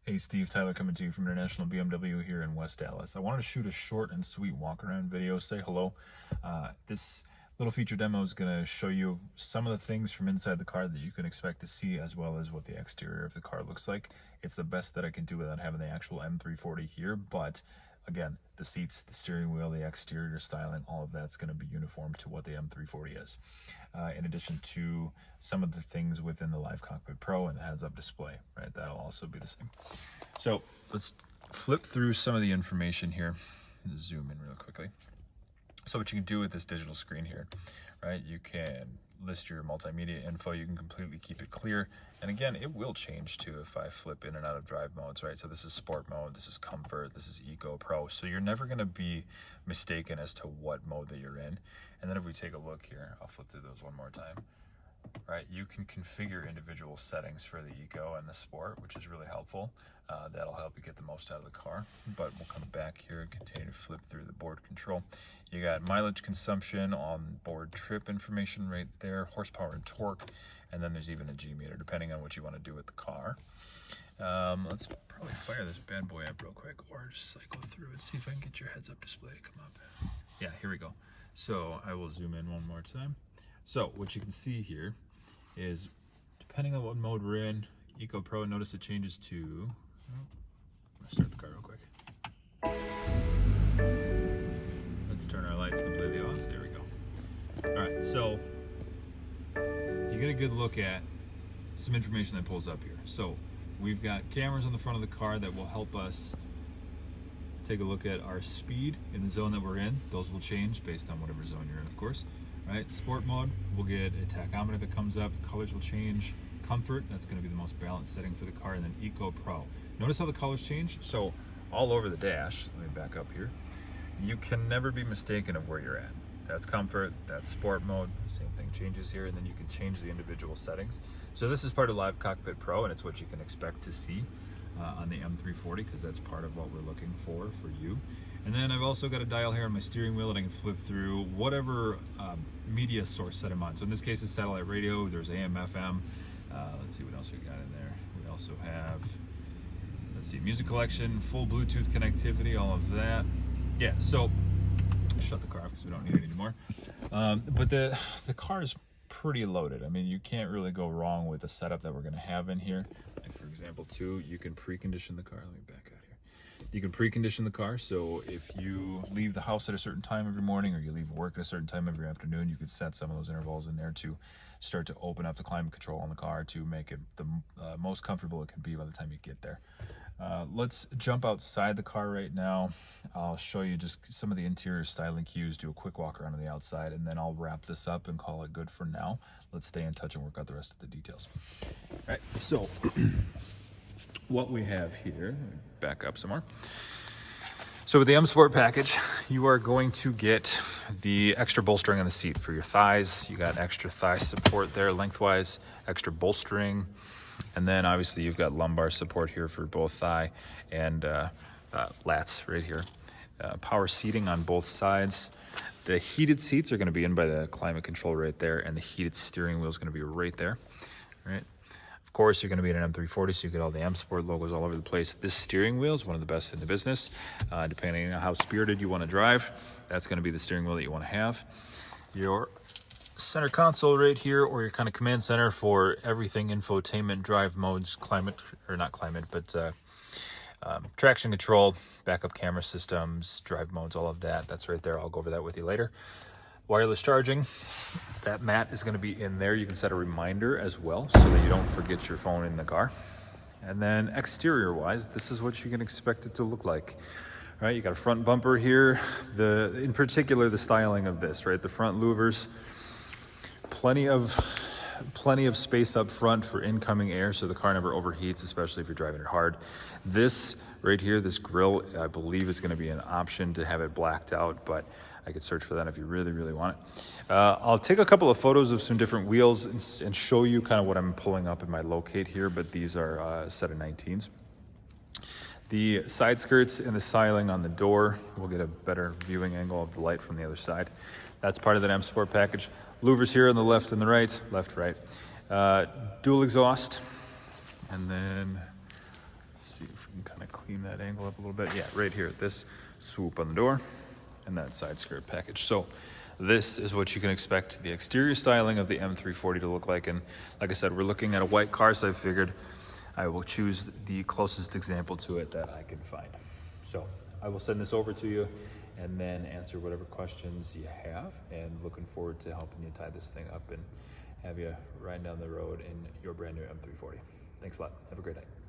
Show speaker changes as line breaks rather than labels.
Hey Steve, Tyler coming to you from International BMW here in West Dallas. I wanted to shoot a short and sweet walk around video, say hello. This little feature demo is going to show you some of the things from inside the car that you can expect to see, as well as what the exterior of the car looks like. It's the best that I can do without having the actual M340 here, but again, the seats, the steering wheel, the exterior styling, all of that's going to be uniform to what the M340 is. In addition to some of the things within the Live Cockpit Pro and the heads-up display, right? That'll also be the same. So let's flip through some of the information here. Zoom in real quickly. So what you can do with this digital screen here, right? You can list your multimedia info. You can completely keep it clear. And again, it will change too if I flip in and out of drive modes, right? So this is sport mode, this is comfort, this is eco, pro. So you're never gonna be mistaken as to what mode that you're in. And then if we take a look here, I'll flip through those one more time. Right, you can configure individual settings for the eco and the sport, which is really helpful. That'll help you get the most out of the car. But we'll come back here and continue to flip through the board control. You got mileage consumption, on board trip information right there, horsepower and torque, and then there's even a G meter depending on what you want to do with the car. Let's probably fire this bad boy up real quick, or just cycle through and see if I can get your heads-up display to come up. Yeah, here we go. So I will zoom in one more time. So what you can see here is, depending on what mode we're in, Eco Pro, notice it changes to, let's start the car real quick. Let's turn our lights completely off. There we go. All right, so you get a good look at some information that pulls up here. So we've got cameras on the front of the car that will help us take a look at our speed in the zone that we're in. Those will change based on whatever zone you're in, of course. Right, sport mode, we'll get a tachometer that comes up, colors will change. Comfort, that's going to be the most balanced setting for the car, and then Eco Pro. Notice how the colors change? So all over the dash, let me back up here, you can never be mistaken of where you're at. That's comfort, that's sport mode, same thing changes here, and then you can change the individual settings. So this is part of Live Cockpit Pro, and it's what you can expect to see on the M340, because that's part of what we're looking for you. And then I've also got a dial here on my steering wheel that I can flip through whatever media source that I'm on. So in this case, it's satellite radio. There's AM, FM. Let's see what else we got in there. We also have, let's see, music collection, full Bluetooth connectivity, all of that. Yeah, so shut the car off because we don't need it anymore. But the car is pretty loaded. I mean, you can't really go wrong with the setup that we're going to have in here. Like for example, too, you can precondition the car. Let me back out here. You can precondition the car, so if you leave the house at a certain time every morning, or you leave work at a certain time every afternoon, you could set some of those intervals in there to start to open up the climate control on the car to make it the most comfortable it can be by the time you get there. Let's jump outside the car right now. I'll show you just some of the interior styling cues, do a quick walk around on the outside, and then I'll wrap this up and call it good for now. Let's stay in touch and work out the rest of the details. All right, so what we have here, back up some more. So with the M Sport package, you are going to get the extra bolstering on the seat for your thighs. You got extra thigh support there lengthwise, extra bolstering. And then obviously you've got lumbar support here for both thigh and lats right here. Power seating on both sides. The heated seats are going to be in by the climate control right there, and the heated steering wheel is going to be right there. All right. Of course, you're going to be in an M340, so you get all the M Sport logos all over the place. This steering wheel is one of the best in the business. Depending on how spirited you want to drive, that's going to be the steering wheel that you want to have. Your center console right here, or your kind of command center for everything infotainment, drive modes, climate, or not climate, but traction control, backup camera systems, drive modes, all of that. That's right there. I'll go over that with you later. Wireless charging, that mat is going to be in there. You can set a reminder as well so that you don't forget your phone in the car. And then exterior wise, this is what you can expect it to look like. All right, you got a front bumper here. In particular, the styling of this, right? The front louvers, plenty of space up front for incoming air so the car never overheats, especially if you're driving it hard. This right here, this grille, I believe is going to be an option to have it blacked out, but I could search for that if you really, really want it. I'll take a couple of photos of some different wheels and show you kind of what I'm pulling up in my locate here, but these are a set of 19s. The side skirts and the styling on the door, we'll get a better viewing angle of the light from the other side. That's part of that M Sport package. Louvers here on the left and the right, left, right. Dual exhaust, and then let's see if beam that angle up a little bit. Yeah, right here, this swoop on the door and that side skirt package. So this is what you can expect the exterior styling of the M340 to look like. And like I said, we're looking at a white car, so I figured I will choose the closest example to it that I can find. So I will send this over to you and then answer whatever questions you have, and looking forward to helping you tie this thing up and have you riding down the road in your brand new M340. Thanks a lot. Have a great night.